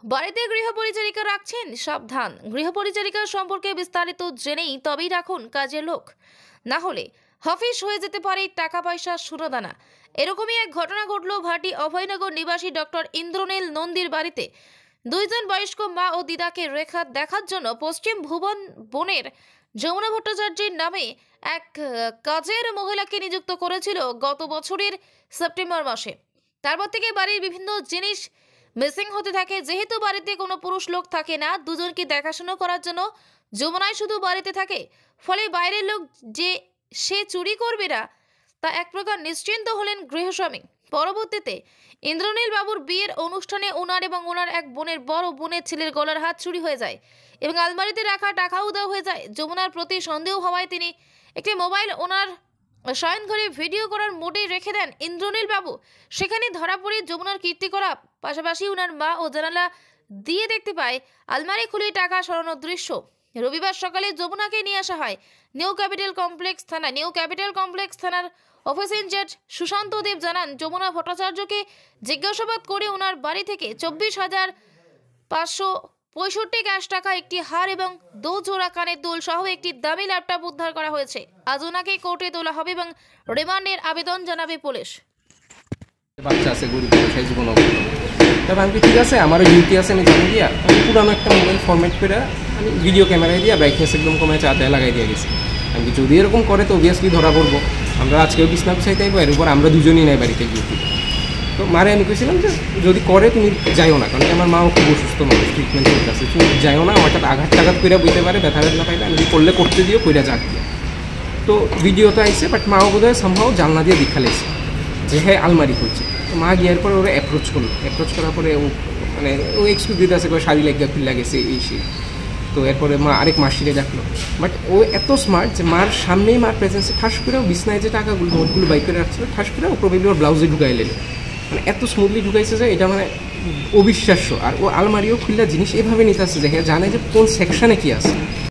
বাড়িতে গৃহপরিচারিকা রাখছেন সাবধান। গৃহপরিচারিকা সম্পর্কে বিস্তারিত জেনেই তবেই রাখুন কাজের লোক, না হলে হাফিস হয়ে যেতে পারে টাকা পয়সা সোনাদানা। এরকমই এক ঘটনা ঘটল ভাটি অভয়নগর নিবাসী ডক্টর ইন্দ্রনীল নন্দীর বাড়িতে। দুইজন বয়স্ক মা ও দিদাকে রেখা দেখার জন্য পশ্চিম ভুবন বনের যমুনা ভট্টাচার্যের নামে এক কাজের মহিলাকে নিযুক্ত করেছিল গত বছরের সেপ্টেম্বর মাসে। তারপর থেকে বাড়ির বিভিন্ন জিনিস মিসিং হতে থাকে। যেহেতু বাড়িতে কোনো পুরুষ লোক থাকে না, দুজনকে দেখাশোনা করার জন্য যমুনাই শুধু বাড়িতে থাকে। ফলে বাইরের লোক যে সে চুরি করবে না তা এক প্রকার নিশ্চিন্ত হলেন গৃহস্বামী। পরবর্তীতে ইন্দ্রনীল বাবুর বিয়ের অনুষ্ঠানে ওনার এবং ওনার এক বোনের বড় বোনের ছেলের গলার হাত চুরি হয়ে যায় এবং আলমারিতে রাখা টাকাও দেওয়া হয়ে যায়। যমুনার প্রতি সন্দেহ হওয়ায় তিনি একটি মোবাইল ওনার শয়নঘরে ভিডিও করার মোডে রেখে দেন ইন্দ্রনীল বাবু। সেখানে ধরা পড়ে যমুনার কীর্তি করা, পাশাপাশি ওনার মা ও জানালা দিয়ে দেখতে পায় আলমারি খুলে টাকা সরানোর দৃশ্য। রবিবার সকালে যমুনাকে নিয়ে আসা হয় নিউ ক্যাপিটাল কমপ্লেক্স থানার অফিস ইনচার্জ সুশান্ত দেব জানান, যমুনা ভট্টাচার্যকে জিজ্ঞাসাবাদ করে ওনার বাড়ি থেকে 24,565 ক্যাশ টাকা, একটি হার এবং 2 জোড়া কানের দুল সহ একটি দামি ল্যাপটপ উদ্ধার করা হয়েছে। আজ ওনাকে কোর্টে তোলা হবে এবং রিমান্ডের আবেদন জানাবে পুলিশ। বাচ্চা আছে গরিব খাই জীবন তবে আমি ঠিক আছে, আমারও ডিউটি আছে, আমি জানি দিয়া আমি পুরানো একটা মোবাইল ফরম্যাট করে আমি ভিডিও ক্যামেরায় দিয়ে ব্রাইটনেস একদম কমে চাটায় লাগাই দিয়ে গেছি। আমি যদি এরকম করে তো অবভিয়াসলি ধরা পড়বো। আমরা আজকেও বিছনা গুছাইতে আইবো, এর উপর আমরা দুজনই নাই বাড়িতে ডিউটি। তো মারে আমি কইছিলাম যে যদি করে তুমি যাইও না, কারণ আমার মাও খুব অসুস্থ মানুষ, ট্রিটমেন্ট চলতেছে, তুমি যাইও না, আমার আঘাত টাঘাত করে বইতে পারে, ব্যথা ব্যথা পাইলে আমি করলে করতে দিও, কইরা যাক দিয়ে। তো ভিডিও তো আইসে, বাট মাও বোধ হয় সম্ভব জানলা দিয়ে দেখা লেগেছে যে হ্যাঁ আলমারি করছে। তো মা গিয়ার পরে ওরা অ্যাপ্রোচ করার পরে ও মানে ও এক্সকিউজ দিতে আসে করে শাড়ি লাগিয়ে ফিল লাগেছে এই সেই। তো এরপরে মা আরেক মাসিরে ডাকলো, বাট ও এত স্মার্ট যে মার সামনেই মার প্রেজেন্সে ঠাস করে বিছনায় যে টাকাগুলো নোটগুলো বাইক করে রাখছিল ঠাস করে ও প্রবেবলি ওর ব্লাউজে ঢুকাই লেন, মানে এত স্মুথলি ঢুকাইছে যে এটা মানে অবিশ্বাস্য। আর ও আলমারিও খুললা জিনিস এভাবে নিতে আসছে যে হ্যাঁ জানে যে কোন সেকশানে কী আছে।